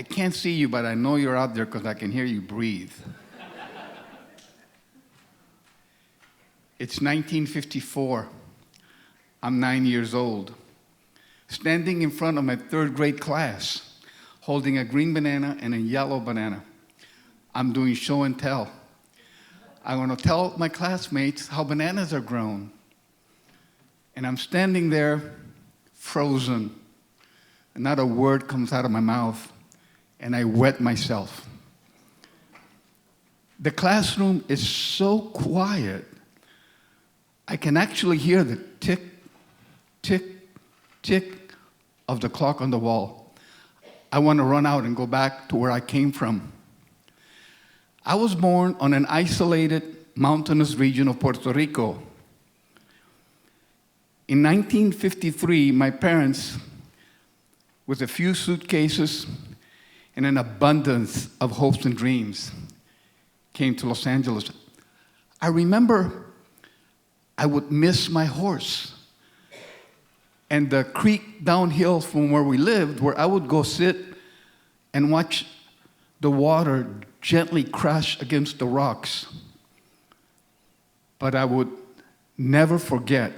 I can't see you, but I know you're out there because I can hear you breathe. It's 1954. I'm 9 years old, standing in front of my third grade class, holding a green banana and a yellow banana. I'm doing show and tell. I'm going to tell my classmates how bananas are grown. And I'm standing there, frozen, and not a word comes out of my mouth, and I wet myself. The classroom is so quiet, I can actually hear the tick, tick, tick of the clock on the wall. I want to run out and go back to where I came from. I was born on an isolated mountainous region of Puerto Rico. In 1953, my parents, with a few suitcases and an abundance of hopes and dreams, came to Los Angeles. I remember I would miss my horse. And the creek downhill from where we lived, where I would go sit and watch the water gently crash against the rocks. But I would never forget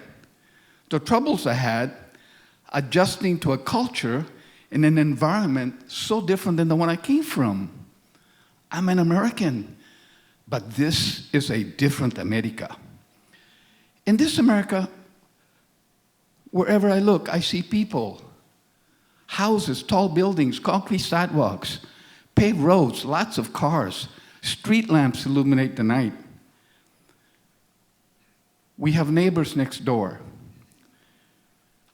the troubles I had adjusting to a culture in an environment so different than the one I came from. I'm an American, but this is a different America. In this America, wherever I look, I see people, houses, tall buildings, concrete sidewalks, paved roads, lots of cars, street lamps illuminate the night. We have neighbors next door.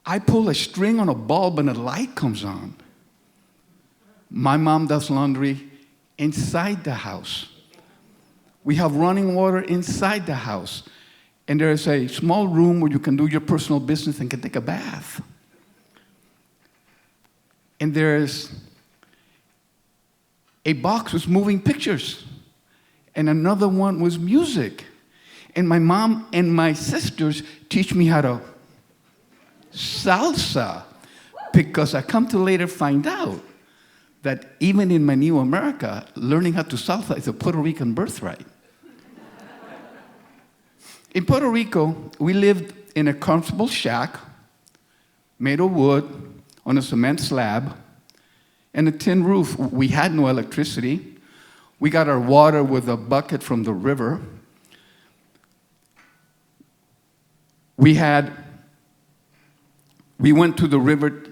I pull a string on a bulb and a light comes on. My mom does laundry inside the house. We have running water inside the house. And there is a small room where you can do your personal business and can take a bath. And there's a box with moving pictures. And another one was music. And my mom and my sisters teach me how to salsa, because I come to later find out that even in my new America, learning how to salsa is a Puerto Rican birthright. In Puerto Rico, we lived in a comfortable shack made of wood on a cement slab and a tin roof. We had no electricity. We got our water with a bucket from the river. We went to the river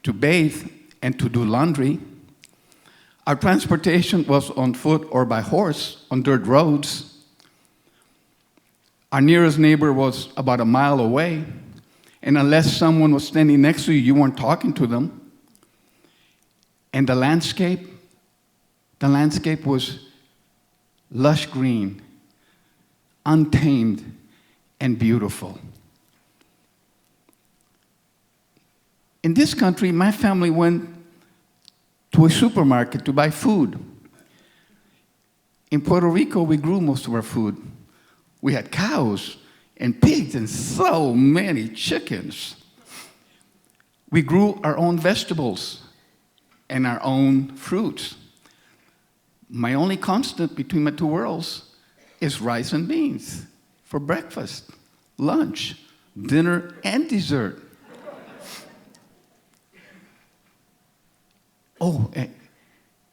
to bathe and to do laundry. Our transportation was on foot or by horse on dirt roads. Our nearest neighbor was about a mile away, and unless someone was standing next to you, you weren't talking to them. And the landscape was lush green, untamed, and beautiful. In this country, my family went to a supermarket to buy food. In Puerto Rico, we grew most of our food. We had cows and pigs and so many chickens. We grew our own vegetables and our own fruits. My only constant between my two worlds is rice and beans for breakfast, lunch, dinner, and dessert. Oh,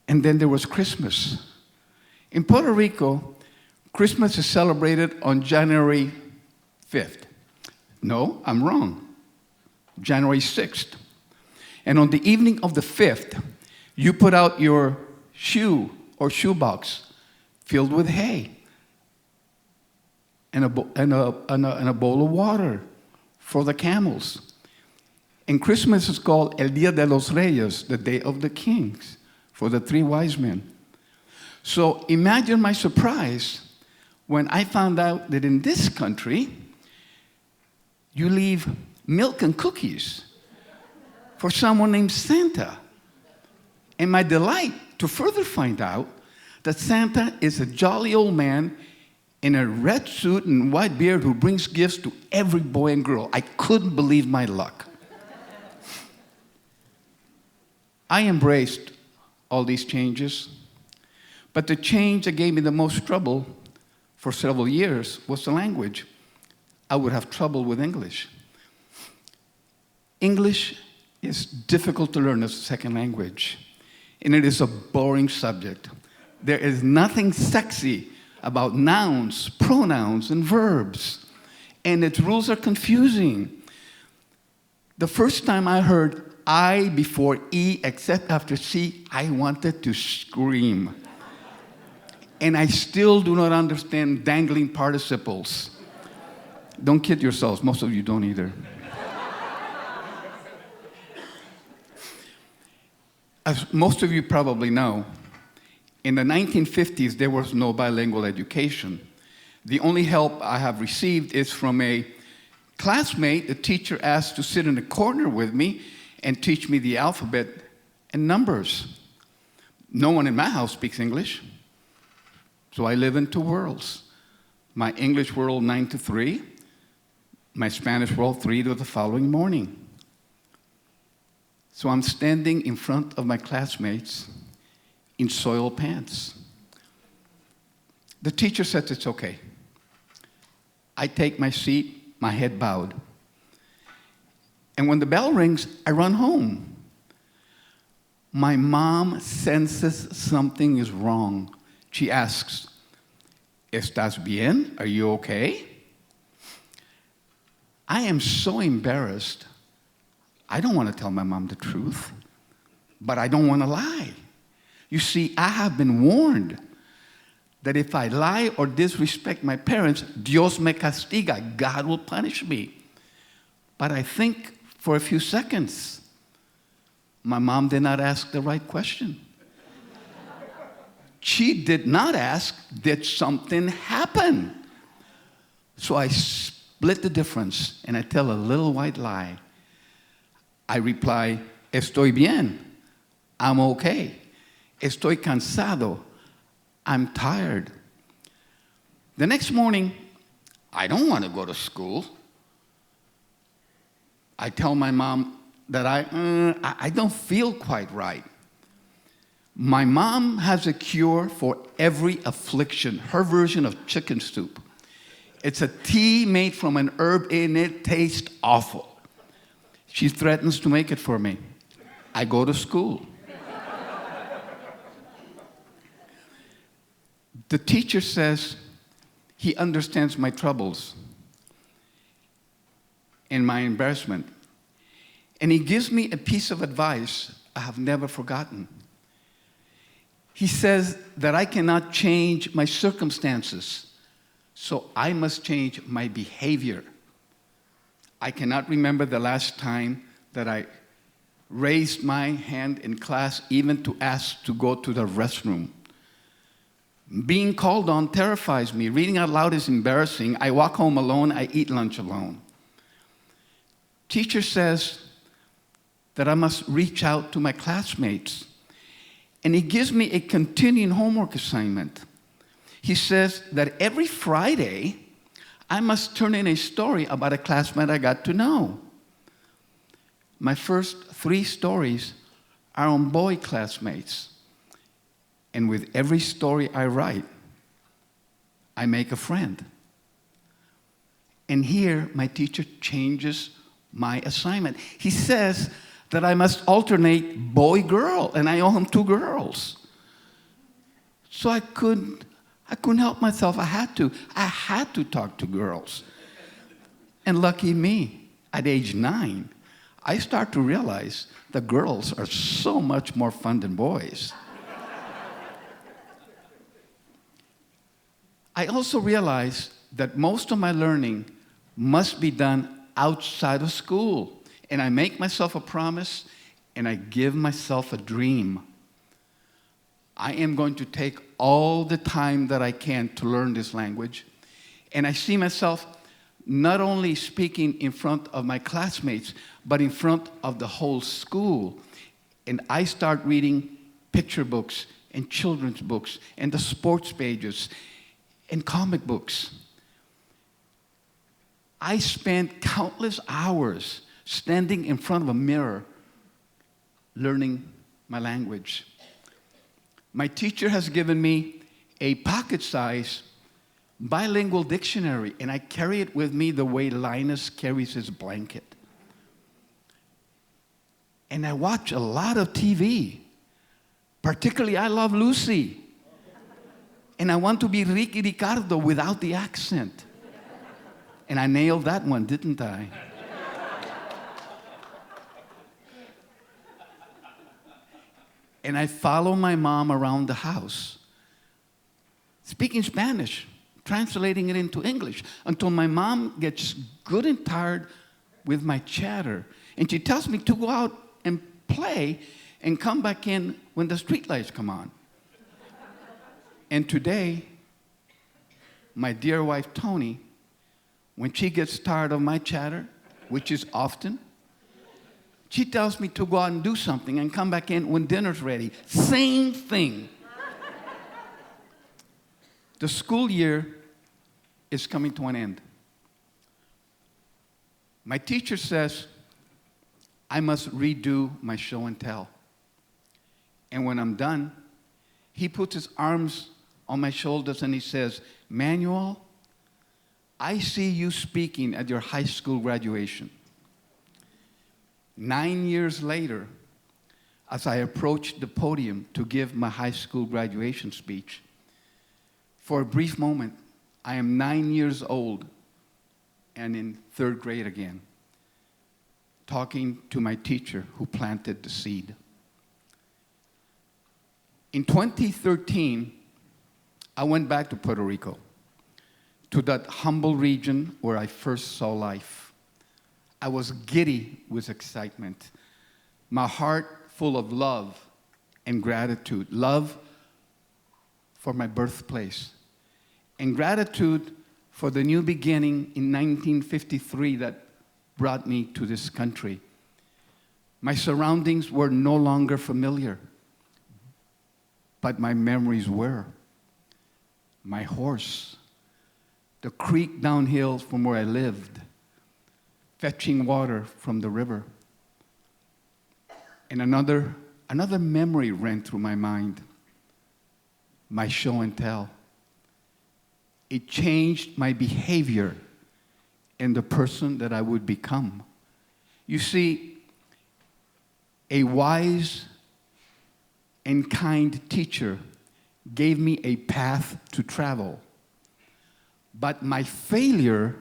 and then there was Christmas. In Puerto Rico, Christmas is celebrated on January 5th. No, I'm wrong. January 6th. And on the evening of the 5th, you put out your shoe or shoebox filled with hay and a bowl of water for the camels. And Christmas is called El Día de los Reyes, the Day of the Kings, for the three wise men. So imagine my surprise when I found out that in this country, you leave milk and cookies for someone named Santa. And my delight to further find out that Santa is a jolly old man in a red suit and white beard who brings gifts to every boy and girl. I couldn't believe my luck. I embraced all these changes. But the change that gave me the most trouble for several years was the language. I would have trouble with English. English is difficult to learn as a second language, and it is a boring subject. There is nothing sexy about nouns, pronouns, and verbs, and its rules are confusing. The first time I heard I before E except after C, I wanted to scream. And I still do not understand dangling participles. Don't kid yourselves, most of you don't either. As most of you probably know, in the 1950s, there was no bilingual education. The only help I have received is from a classmate the teacher asked to sit in a corner with me and teach me the alphabet and numbers. No one in my house speaks English, so I live in two worlds. My English world 9 to 3, my Spanish world 3 to the following morning. So I'm standing in front of my classmates in soiled pants. The teacher says it's okay. I take my seat, my head bowed. And when the bell rings, I run home. My mom senses something is wrong. She asks, "Estás bien? Are you okay?" I am so embarrassed. I don't want to tell my mom the truth, but I don't want to lie. You see, I have been warned that if I lie or disrespect my parents, Dios me castiga, God will punish me. But I think for a few seconds, my mom did not ask the right question. She did not ask, did something happen? So I split the difference and I tell a little white lie. I reply, "Estoy bien, I'm okay. Estoy cansado, I'm tired." The next morning, I don't want to go to school. I tell my mom that I don't feel quite right. My mom has a cure for every affliction, her version of chicken soup. It's a tea made from an herb and it tastes awful. She threatens to make it for me. I go to school. The teacher says he understands my troubles and my embarrassment. And he gives me a piece of advice I have never forgotten. He says that I cannot change my circumstances, so I must change my behavior. I cannot remember the last time that I raised my hand in class even to ask to go to the restroom. Being called on terrifies me. Reading out loud is embarrassing. I walk home alone. I eat lunch alone. Teacher says that I must reach out to my classmates. And he gives me a continuing homework assignment. He says that every Friday, I must turn in a story about a classmate I got to know. My first 3 stories are on boy classmates. And with every story I write, I make a friend. And here, my teacher changes my assignment. He says that I must alternate boy-girl, and I owe him 2 girls. So I couldn't help myself. I had to talk to girls. And lucky me, at age 9, I start to realize that girls are so much more fun than boys. I also realize that most of my learning must be done outside of school. And I make myself a promise, and I give myself a dream. I am going to take all the time that I can to learn this language. And I see myself not only speaking in front of my classmates, but in front of the whole school. And I start reading picture books and children's books and the sports pages and comic books. I spent countless hours standing in front of a mirror learning my language. My teacher has given me a pocket-sized bilingual dictionary, and I carry it with me the way Linus carries his blanket. And I watch a lot of TV. Particularly, I love Lucy. And I want to be Ricky Ricardo without the accent. And I nailed that one, didn't I? And I follow my mom around the house, speaking Spanish, translating it into English, until my mom gets good and tired with my chatter. And she tells me to go out and play and come back in when the streetlights come on. And today, my dear wife, Tony, when she gets tired of my chatter, which is often, she tells me to go out and do something and come back in when dinner's ready. Same thing. The school year is coming to an end. My teacher says I must redo my show and tell. And when I'm done, he puts his arms on my shoulders and he says, Manuel, I see you speaking at your high school graduation. 9 years later, as I approached the podium to give my high school graduation speech, for a brief moment, I am 9 years old and in third grade again, talking to my teacher who planted the seed. In 2013, I went back to Puerto Rico, to that humble region where I first saw life. I was giddy with excitement, my heart full of love and gratitude. Love for my birthplace, and gratitude for the new beginning in 1953 that brought me to this country. My surroundings were no longer familiar, but my memories were. My horse, the creek downhill from where I lived, fetching water from the river. And another memory ran through my mind, my show and tell. It changed my behavior and the person that I would become. You see, a wise and kind teacher gave me a path to travel, but my failure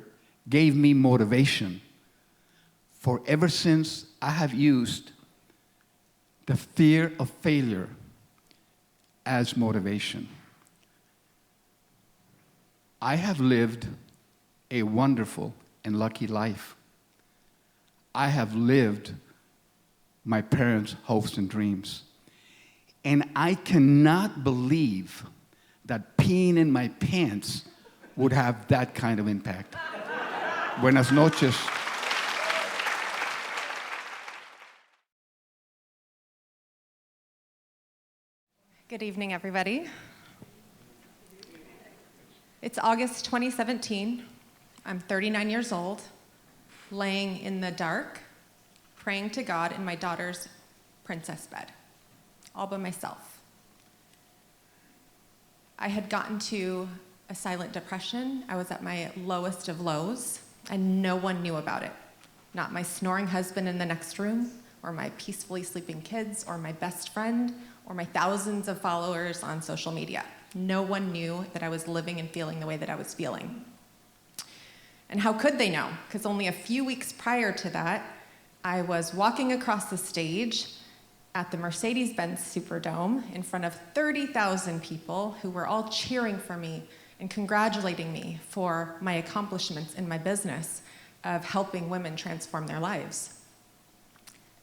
gave me motivation. For ever since, I have used the fear of failure as motivation. I have lived a wonderful and lucky life. I have lived my parents' hopes and dreams. And I cannot believe that peeing in my pants would have that kind of impact. Buenas noches. Good evening, everybody. It's August 2017. I'm 39 years old, laying in the dark, praying to God in my daughter's princess bed, all by myself. I had gotten to a silent depression. I was at my lowest of lows, and no one knew about it. Not my snoring husband in the next room, or my peacefully sleeping kids, or my best friend, or my thousands of followers on social media. No one knew that I was living and feeling the way that I was feeling. And how could they know? Because only a few weeks prior to that, I was walking across the stage at the Mercedes-Benz Superdome in front of 30,000 people who were all cheering for me and congratulating me for my accomplishments in my business of helping women transform their lives.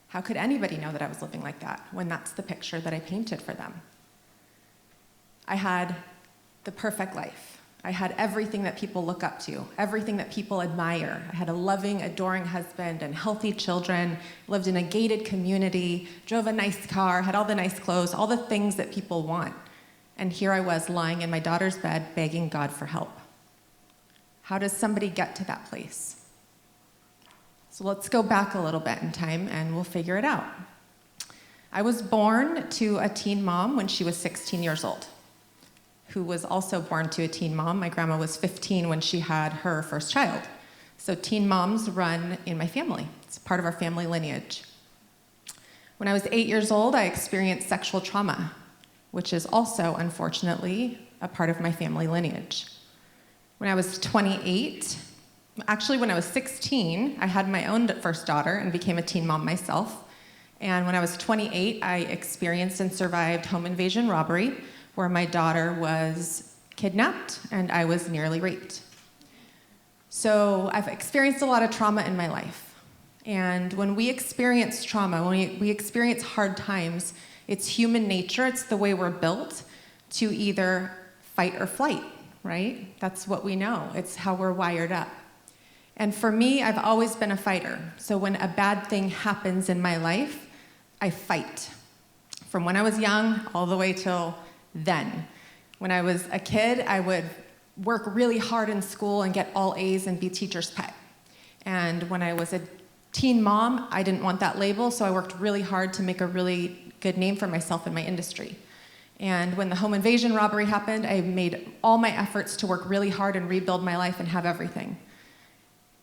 How could anybody know that I was living like that when that's the picture that I painted for them? I had the perfect life. I had everything that people look up to, everything that people admire. I had a loving, adoring husband and healthy children, lived in a gated community, drove a nice car, had all the nice clothes, all the things that people want. And here I was lying in my daughter's bed begging God for help. How does somebody get to that place? So let's go back a little bit in time and we'll figure it out. I was born to a teen mom when she was 16 years old, who was also born to a teen mom. My grandma was 15 when she had her first child. So teen moms run in my family. It's part of our family lineage. When I was 8 years old, I experienced sexual trauma, which is also, unfortunately, a part of my family lineage. When I was 28, actually when I was 16, I had my own first daughter and became a teen mom myself. And when I was 28, I experienced and survived home invasion robbery, where my daughter was kidnapped and I was nearly raped. So I've experienced a lot of trauma in my life. And when we experience trauma, when we experience hard times, it's human nature, it's the way we're built to either fight or flight, right? That's what we know. It's how we're wired up. And for me, I've always been a fighter. So when a bad thing happens in my life, I fight. From when I was young all the way till then. When I was a kid, I would work really hard in school and get all A's and be teacher's pet. And when I was a teen mom, I didn't want that label, so I worked really hard to make a really good name for myself in my industry. And when the home invasion robbery happened, I made all my efforts to work really hard and rebuild my life and have everything.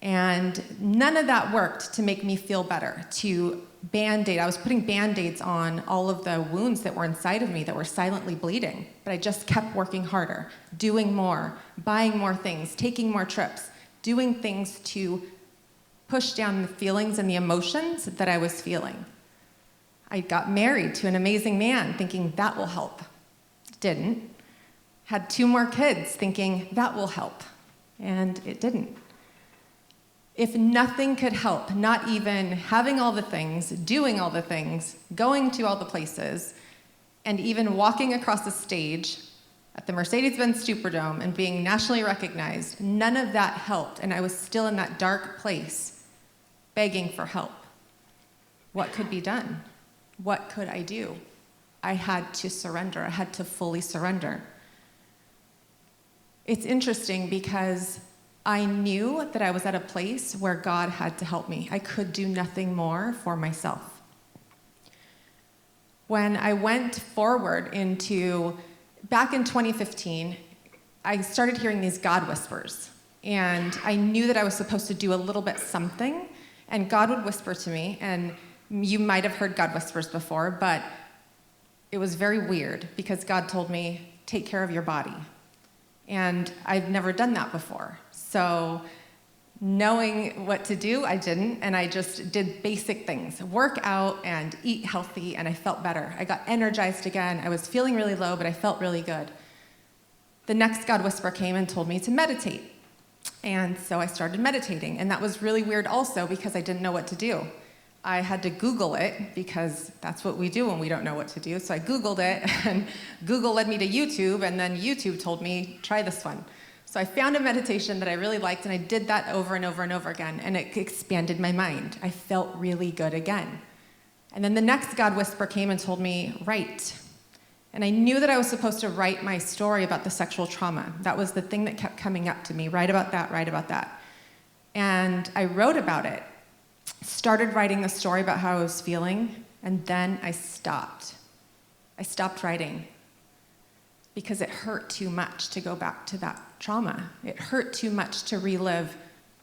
And none of that worked to make me feel better, to Band-Aid. I was putting Band-Aids on all of the wounds that were inside of me that were silently bleeding, but I just kept working harder, doing more, buying more things, taking more trips, doing things to push down the feelings and the emotions that I was feeling. I got married to an amazing man thinking that will help. Didn't. Had 2 more kids thinking that will help. And it didn't. If nothing could help, not even having all the things, doing all the things, going to all the places, and even walking across the stage at the Mercedes-Benz Superdome and being nationally recognized, none of that helped. And I was still in that dark place, begging for help. What could be done? What could I do? I had to surrender. I had to fully surrender. It's interesting because I knew that I was at a place where God had to help me. I could do nothing more for myself. When I went forward back in 2015, I started hearing these God whispers. And I knew that I was supposed to do a little bit something, and God would whisper to me, and you might have heard God whispers before, but it was very weird because God told me, take care of your body. And I've never done that before. So knowing what to do, I didn't, and I just did basic things, work out and eat healthy, and I felt better. I got energized again. I was feeling really low, but I felt really good. The next God whisper came and told me to meditate. And so I started meditating, and that was really weird also because I didn't know what to do. I had to Google it because that's what we do when we don't know what to do. So I Googled it, and Google led me to YouTube, and then YouTube told me, try this one. So I found a meditation that I really liked, and I did that over and over and over again, and it expanded my mind. I felt really good again. And then the next God whisper came and told me, write. And I knew that I was supposed to write my story about the sexual trauma. That was the thing that kept coming up to me, write about that, write about that. And I wrote about it, started writing the story about how I was feeling, and then I stopped. I stopped writing because it hurt too much to go back to that trauma. It hurt too much to relive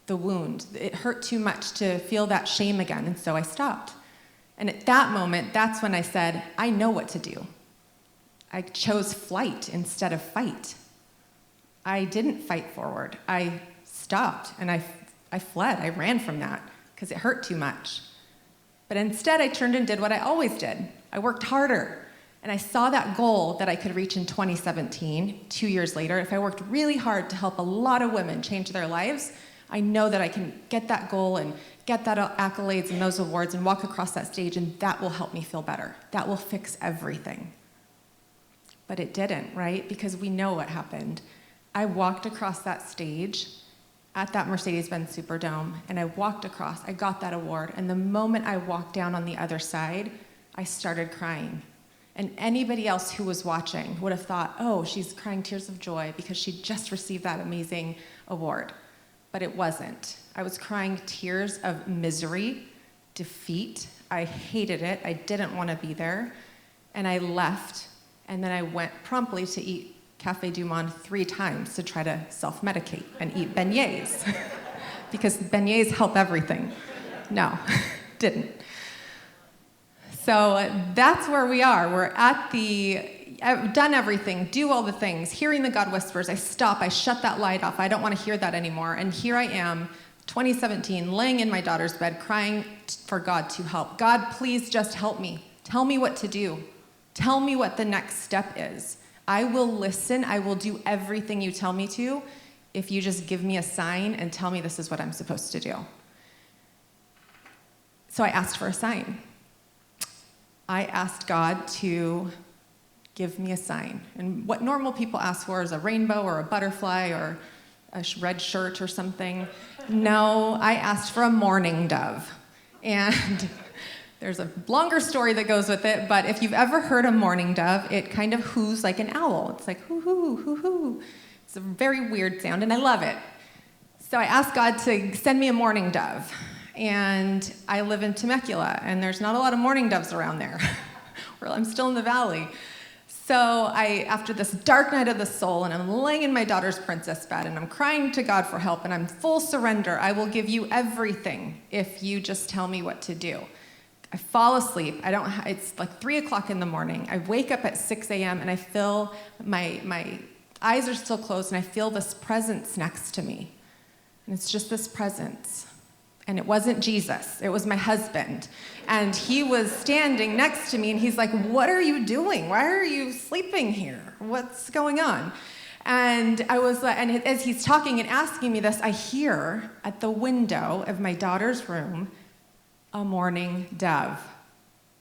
the wound. It hurt too much to feel that shame again, and so I stopped. And at that moment, that's when I said, I know what to do. I chose flight instead of fight. I didn't fight forward. I stopped, and I fled. I ran from that because it hurt too much. But instead, I turned and did what I always did. I worked harder, and I saw that goal that I could reach in 2017, 2 years later. If I worked really hard to help a lot of women change their lives, I know that I can get that goal and get that accolades and those awards and walk across that stage, and that will help me feel better. That will fix everything. But it didn't, right? Because we know what happened. I walked across that stage at that Mercedes-Benz Superdome, and I walked across, I got that award, and the moment I walked down on the other side, I started crying. And anybody else who was watching would have thought, oh, she's crying tears of joy because she just received that amazing award. But it wasn't. I was crying tears of misery, defeat, I hated it. I didn't want to be there. And I left. And then I went promptly to eat Café du Monde 3 times to try to self-medicate and eat beignets. Because beignets help everything. No, didn't. So that's where we are. We're at I've done everything, do all the things, hearing the God whispers. I stop, I shut that light off. I don't want to hear that anymore. And here I am, 2017, laying in my daughter's bed, crying for God to help. God, please just help me. Tell me what to do. Tell me what the next step is. I will listen. I will do everything you tell me to if you just give me a sign and tell me this is what I'm supposed to do. So I asked for a sign. I asked God to give me a sign. And what normal people ask for is a rainbow or a butterfly or a red shirt or something. No, I asked for a mourning dove. And there's a longer story that goes with it, but if you've ever heard a mourning dove, it kind of hoos like an owl. It's like hoo-hoo, hoo-hoo. It's a very weird sound, and I love it. So I asked God to send me a mourning dove. And I live in Temecula, and there's not a lot of mourning doves around there. Well, I'm still in the valley. So after this dark night of the soul, and I'm laying in my daughter's princess bed, and I'm crying to God for help, and I'm full surrender. I will give you everything if you just tell me what to do. I fall asleep. It's like 3 o'clock in the morning. I wake up at 6 a.m., and I feel my eyes are still closed, and I feel this presence next to me. And it's just this presence. And it wasn't Jesus, it was my husband. And he was standing next to me, and he's like, what are you doing? Why are you sleeping here? What's going on? And and as he's talking and asking me this, I hear at the window of my daughter's room, a mourning dove.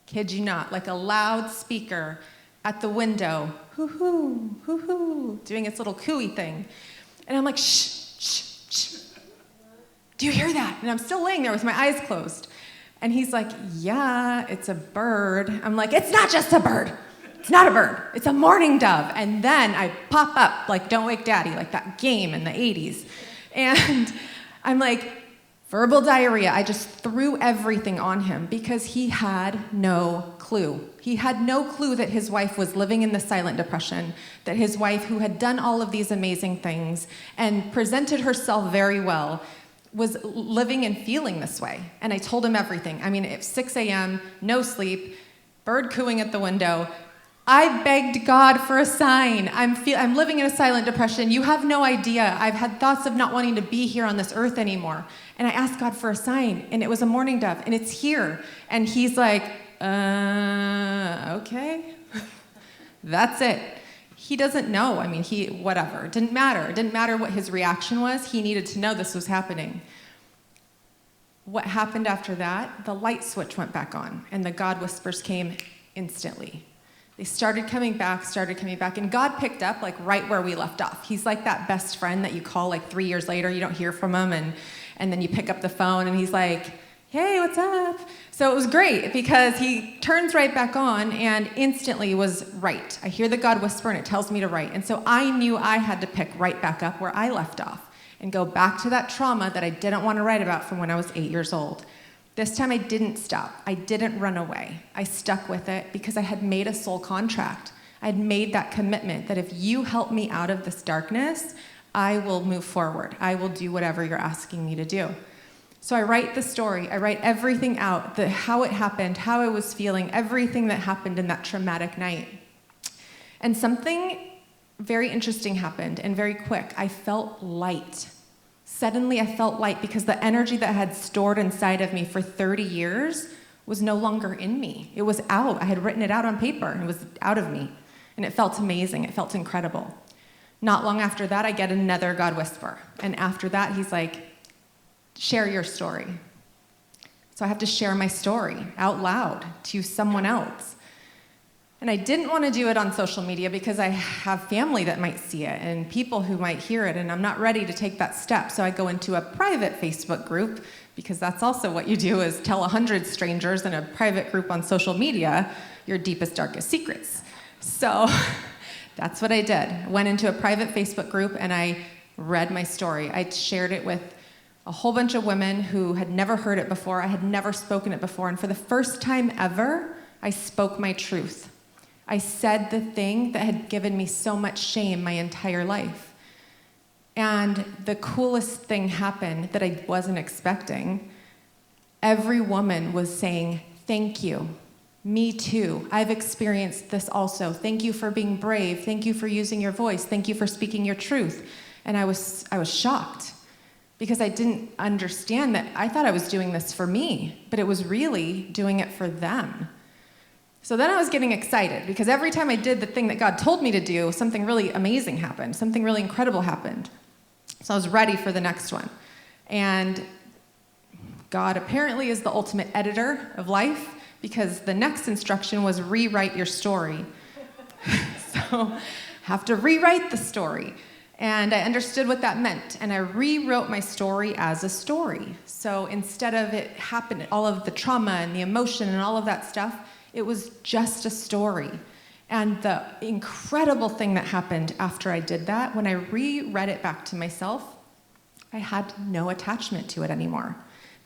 Kid you not, like a loud speaker at the window, hoo-hoo, hoo-hoo, doing its little cooey thing. And I'm like, shh, shh, shh. Do you hear that? And I'm still laying there with my eyes closed. And he's like, yeah, it's a bird. I'm like, it's not just a bird. It's not a bird. It's a mourning dove. And then I pop up like Don't Wake Daddy, like that game in the 80s. And I'm like, verbal diarrhea. I just threw everything on him because he had no clue. He had no clue that his wife was living in the silent depression, that his wife, who had done all of these amazing things and presented herself very well, was living and feeling this way. And I told him everything. I mean, at 6 a.m., no sleep, bird cooing at the window. I begged God for a sign. I'm living in a silent depression. You have no idea. I've had thoughts of not wanting to be here on this earth anymore. And I asked God for a sign, and it was a mourning dove, and it's here. And he's like, okay. That's it. He doesn't know. I mean, whatever. It didn't matter. It didn't matter what his reaction was. He needed to know this was happening. What happened after that? The light switch went back on, and the God whispers came instantly. They started coming back, and God picked up like right where we left off. He's like that best friend that you call like 3 years later, you don't hear from him, and then you pick up the phone, and he's like, hey, what's up? So it was great because he turns right back on and instantly was right. I hear the God whisper and it tells me to write. And so I knew I had to pick right back up where I left off and go back to that trauma that I didn't want to write about from when I was 8 years old. This time I didn't stop. I didn't run away. I stuck with it because I had made a soul contract. I had made that commitment that if you help me out of this darkness, I will move forward. I will do whatever you're asking me to do. So I write the story, I write everything out, how it happened, how I was feeling, everything that happened in that traumatic night. And something very interesting happened and very quick. I felt light. Suddenly I felt light because the energy that had stored inside of me for 30 years was no longer in me. It was out. I had written it out on paper and it was out of me. And it felt amazing. It felt incredible. Not long after that, I get another God whisper. And after that, he's like, share your story. So I have to share my story out loud to someone else. And I didn't want to do it on social media because I have family that might see it and people who might hear it, and I'm not ready to take that step. So I go into a private Facebook group, because that's also what you do, is tell 100 strangers in a private group on social media your deepest, darkest secrets. So that's what I did. I went into a private Facebook group and I read my story. I shared it with a whole bunch of women who had never heard it before. I had never spoken it before. And for the first time ever, I spoke my truth. I said the thing that had given me so much shame my entire life. And the coolest thing happened that I wasn't expecting. Every woman was saying, "Thank you. Me too. I've experienced this also. Thank you for being brave. Thank you for using your voice. Thank you for speaking your truth." And I was shocked because I didn't understand that. I thought I was doing this for me, but it was really doing it for them. So then I was getting excited because every time I did the thing that God told me to do, something really amazing happened. Something really incredible happened. So I was ready for the next one. And God apparently is the ultimate editor of life, because the next instruction was rewrite your story. So have to rewrite the story. And I understood what that meant, and I rewrote my story as a story. So instead of it happening, all of the trauma and the emotion and all of that stuff, it was just a story. And the incredible thing that happened after I did that, when I reread it back to myself, I had no attachment to it anymore.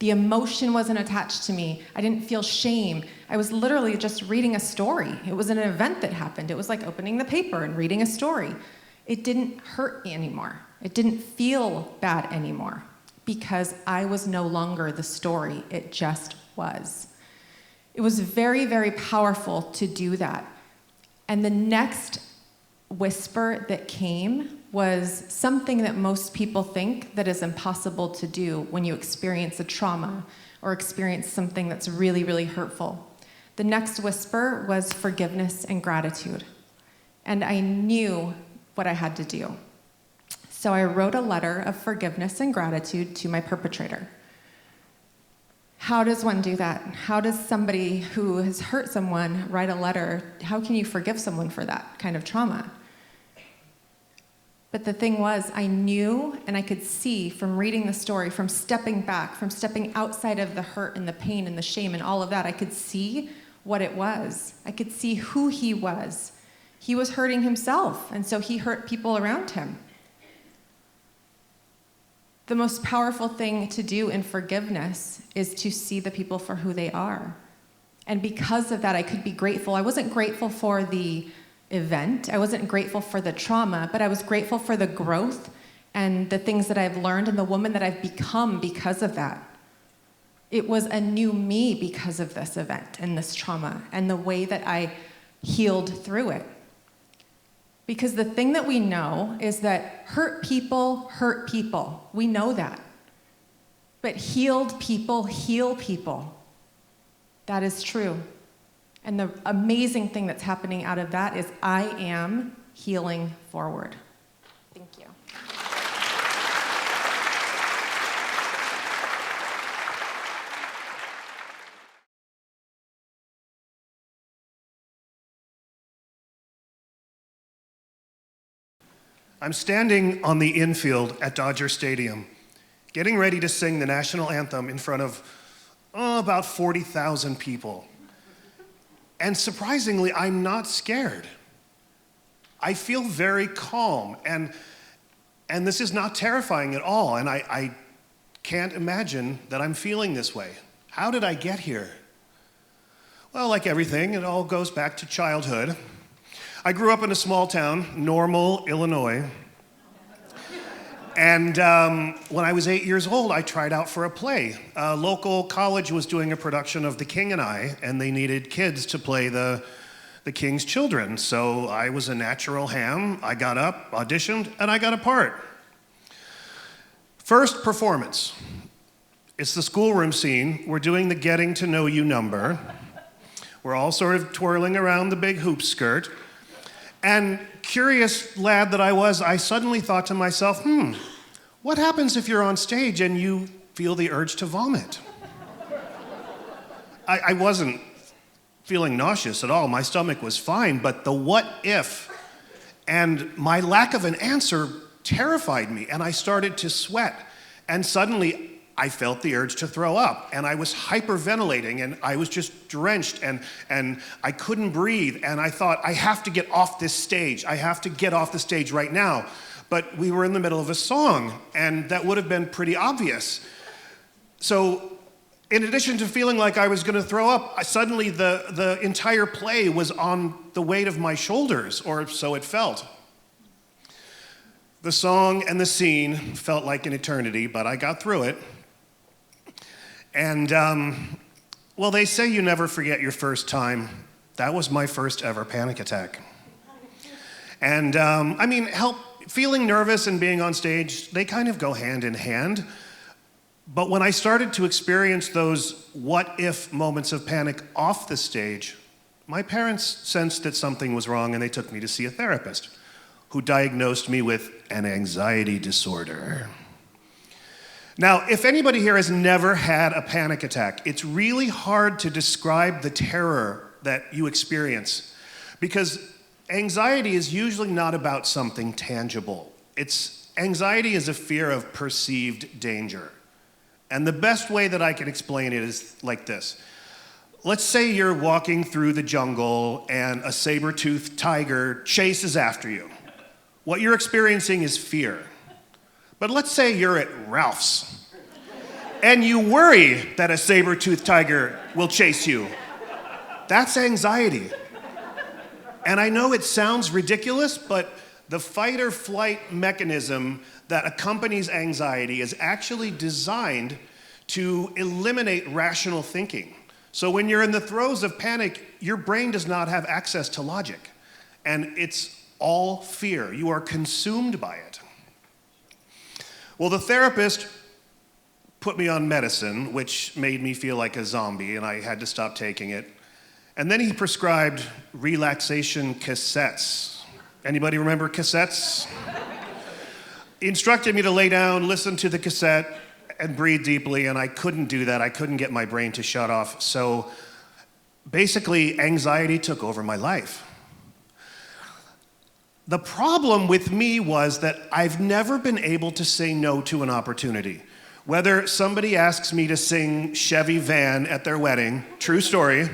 The emotion wasn't attached to me. I didn't feel shame. I was literally just reading a story. It was an event that happened. It was like opening the paper and reading a story. It didn't hurt me anymore. It didn't feel bad anymore because I was no longer the story. It just was. It was very, very powerful to do that. And the next whisper that came was something that most people think that is impossible to do when you experience a trauma or experience something that's really, really hurtful. The next whisper was forgiveness and gratitude. And I knew what I had to do. So I wrote a letter of forgiveness and gratitude to my perpetrator. How does one do that? How does somebody who has hurt someone write a letter? How can you forgive someone for that kind of trauma? But the thing was, I knew and I could see from reading the story, from stepping back, from stepping outside of the hurt and the pain and the shame and all of that, I could see what it was. I could see who he was. He was hurting himself, and so he hurt people around him. The most powerful thing to do in forgiveness is to see the people for who they are. And because of that, I could be grateful. I wasn't grateful for the event. I wasn't grateful for the trauma, but I was grateful for the growth and the things that I've learned and the woman that I've become because of that. It was a new me because of this event and this trauma and the way that I healed through it. Because the thing that we know is that hurt people hurt people. We know that. But healed people heal people. That is true. And the amazing thing that's happening out of that is I am healing forward. Thank you. I'm standing on the infield at Dodger Stadium, getting ready to sing the national anthem in front of about 40,000 people. And surprisingly, I'm not scared. I feel very calm, and this is not terrifying at all, and I can't imagine that I'm feeling this way. How did I get here? Well, like everything, it all goes back to childhood. I grew up in a small town, Normal, Illinois, and when I was 8 years old, I tried out for a play. A local college was doing a production of The King and I, and they needed kids to play the king's children. So I was a natural ham. I got up, auditioned, and I got a part. First performance. It's the schoolroom scene. We're doing the getting to know you number. We're all sort of twirling around the big hoop skirt. And curious lad that I was, I suddenly thought to myself, what happens if you're on stage and you feel the urge to vomit? I wasn't feeling nauseous at all. My stomach was fine, but the what if and my lack of an answer terrified me, and I started to sweat. And suddenly, I felt the urge to throw up, and I was hyperventilating, and I was just drenched, and I couldn't breathe, and I thought, I have to get off this stage. I have to get off the stage right now. but we were in the middle of a song, and that would have been pretty obvious. So in addition to feeling like I was going to throw up, suddenly the entire play was on the weight of my shoulders, or so it felt. The song and the scene felt like an eternity, but I got through it. And, well, they say you never forget your first time. That was my first ever panic attack. And, feeling nervous and being on stage, they kind of go hand in hand. But when I started to experience those what-if moments of panic off the stage, my parents sensed that something was wrong and they took me to see a therapist who diagnosed me with an anxiety disorder. Now, if anybody here has never had a panic attack, it's really hard to describe the terror that you experience because anxiety is usually not about something tangible. Anxiety is a fear of perceived danger. And the best way that I can explain it is like this. Let's say you're walking through the jungle and a saber-toothed tiger chases after you. What you're experiencing is fear. But let's say you're at Ralph's and you worry that a saber-toothed tiger will chase you. That's anxiety. And I know it sounds ridiculous, but the fight or flight mechanism that accompanies anxiety is actually designed to eliminate rational thinking. So when you're in the throes of panic, your brain does not have access to logic. And it's all fear. You are consumed by it. Well, the therapist put me on medicine, which made me feel like a zombie, and I had to stop taking it. And then he prescribed relaxation cassettes. Anybody remember cassettes? He instructed me to lay down, listen to the cassette, and breathe deeply, and I couldn't do that. I couldn't get my brain to shut off. So basically, anxiety took over my life. The problem with me was that I've never been able to say no to an opportunity. Whether somebody asks me to sing Chevy Van at their wedding, true story,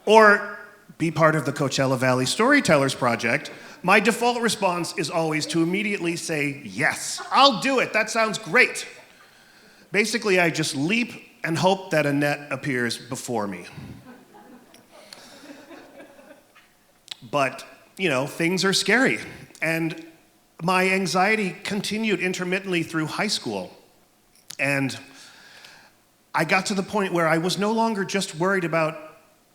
or be part of the Coachella Valley Storytellers project, my default response is always to immediately say, yes, I'll do it, that sounds great. Basically, I just leap and hope that a net appears before me. But, things are scary. And my anxiety continued intermittently through high school. And I got to the point where I was no longer just worried about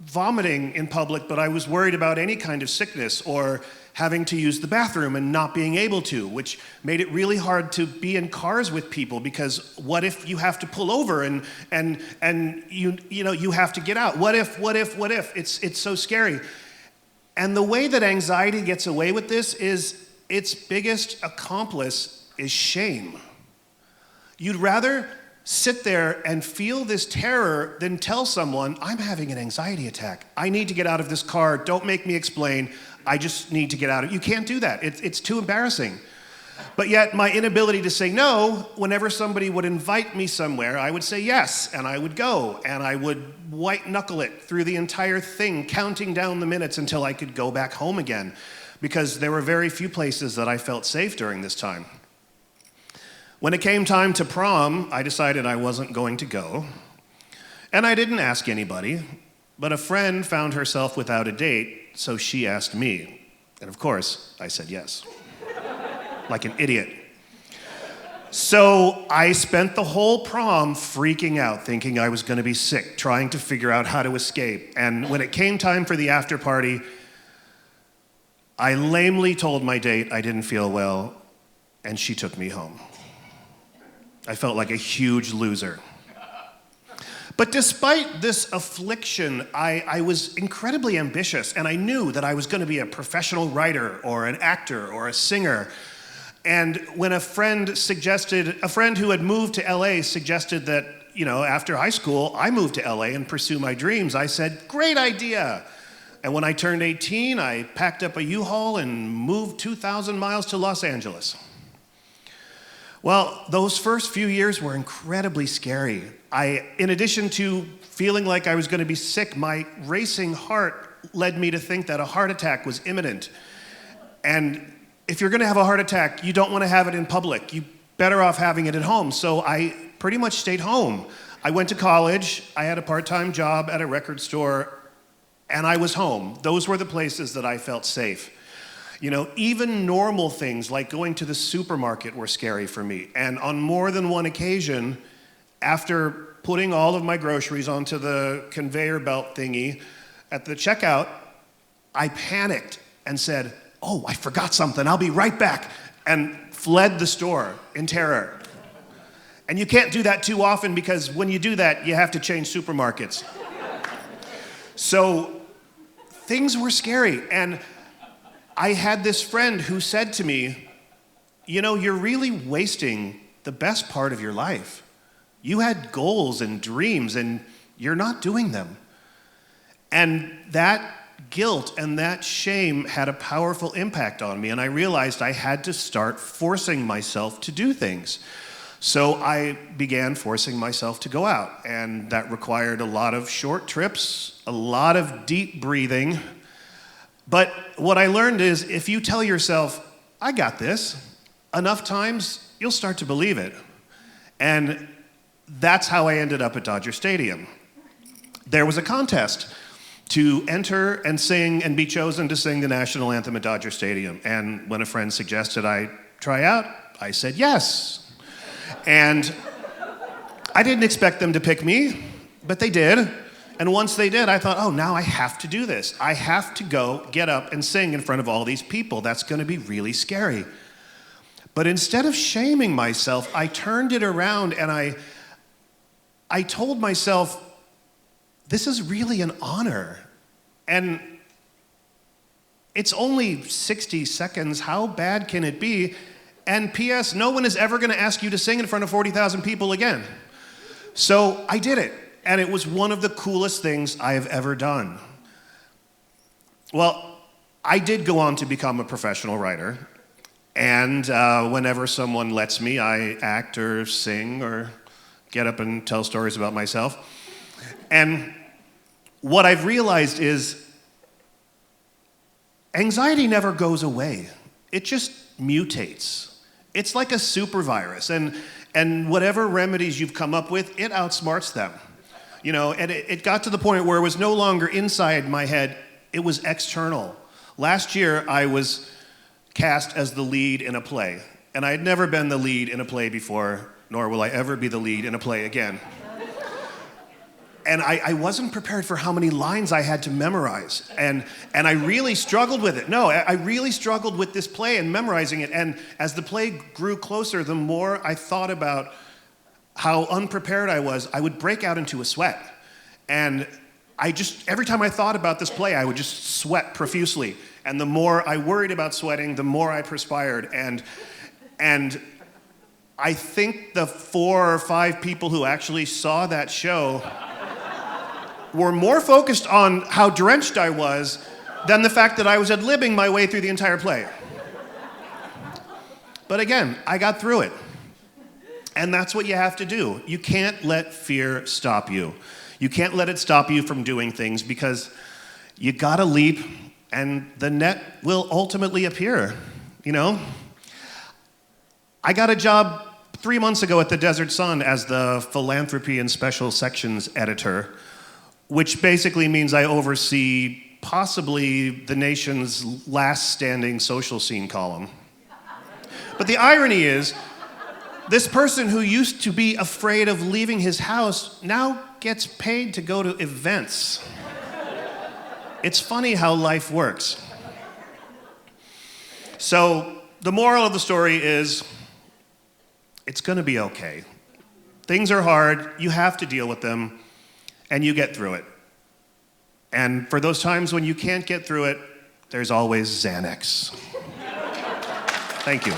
vomiting in public, but I was worried about any kind of sickness or having to use the bathroom and not being able to, which made it really hard to be in cars with people because what if you have to pull over and you have to get out? What if? It's so scary. And the way that anxiety gets away with this is its biggest accomplice is shame. You'd rather sit there and feel this terror than tell someone, I'm having an anxiety attack. I need to get out of this car. Don't make me explain. I just need to get out of it. You can't do that. It's too embarrassing. But yet my inability to say no, whenever somebody would invite me somewhere, I would say yes, and I would go, and I would white knuckle it through the entire thing, counting down the minutes until I could go back home again, because there were very few places that I felt safe during this time. When it came time to prom, I decided I wasn't going to go. And I didn't ask anybody, but a friend found herself without a date, so she asked me. And of course, I said yes. Like an idiot. So I spent the whole prom freaking out, thinking I was going to be sick, trying to figure out how to escape. And when it came time for the after party, I lamely told my date I didn't feel well, and she took me home. I felt like a huge loser. But despite this affliction, I was incredibly ambitious, and I knew that I was going to be a professional writer or an actor or a singer. And when a friend who had moved to LA suggested that, after high school, I moved to LA and pursue my dreams, I said, great idea. And when I turned 18, I packed up a U-Haul and moved 2,000 miles to Los Angeles. Well, those first few years were incredibly scary. In addition to feeling like I was going to be sick, my racing heart led me to think that a heart attack was imminent. And if you're gonna have a heart attack, you don't wanna have it in public. You're better off having it at home. So I pretty much stayed home. I went to college, I had a part-time job at a record store, and I was home. Those were the places that I felt safe. You know, even normal things like going to the supermarket were scary for me. And on more than one occasion, after putting all of my groceries onto the conveyor belt thingy at the checkout, I panicked and said, "Oh, I forgot something, I'll be right back," and fled the store in terror. And you can't do that too often because when you do that, you have to change supermarkets. So things were scary. And I had this friend who said to me, "You know, you're really wasting the best part of your life. You had goals and dreams and you're not doing them." And that guilt and that shame had a powerful impact on me, and I realized I had to start forcing myself to do things. So I began forcing myself to go out, and that required a lot of short trips, a lot of deep breathing. But what I learned is if you tell yourself, "I got this," enough times, you'll start to believe it. And that's how I ended up at Dodger Stadium. There was a contest to enter and sing and be chosen to sing the national anthem at Dodger Stadium. And when a friend suggested I try out, I said yes. And I didn't expect them to pick me, but they did. And once they did, I thought, oh, now I have to do this. I have to go get up and sing in front of all these people. That's going to be really scary. But instead of shaming myself, I turned it around and I told myself, this is really an honor. And it's only 60 seconds. How bad can it be? And P.S., no one is ever going to ask you to sing in front of 40,000 people again. So I did it. And it was one of the coolest things I have ever done. Well, I did go on to become a professional writer. And whenever someone lets me, I act or sing or get up and tell stories about myself. And what I've realized is anxiety never goes away. It just mutates. It's like a super virus. And whatever remedies you've come up with, it outsmarts them. You know, and it got to the point where it was no longer inside my head, it was external. Last year, I was cast as the lead in a play. And I had never been the lead in a play before, nor will I ever be the lead in a play again. And I wasn't prepared for how many lines I had to memorize. And I really struggled with it. No, I really struggled with this play and memorizing it. And as the play grew closer, the more I thought about how unprepared I was, I would break out into a sweat. And every time I thought about this play, I would just sweat profusely. And the more I worried about sweating, the more I perspired. And I think the 4 or 5 people who actually saw that show were more focused on how drenched I was than the fact that I was ad-libbing my way through the entire play. But again, I got through it. And that's what you have to do. You can't let fear stop you. You can't let it stop you from doing things because you gotta leap and the net will ultimately appear, you know? I got a job 3 months ago at the Desert Sun as the philanthropy and special sections editor, which basically means I oversee possibly the nation's last standing social scene column. But the irony is, this person who used to be afraid of leaving his house now gets paid to go to events. It's funny how life works. So the moral of the story is, it's gonna be okay. Things are hard, you have to deal with them, and you get through it. And for those times when you can't get through it, there's always Xanax. Thank you.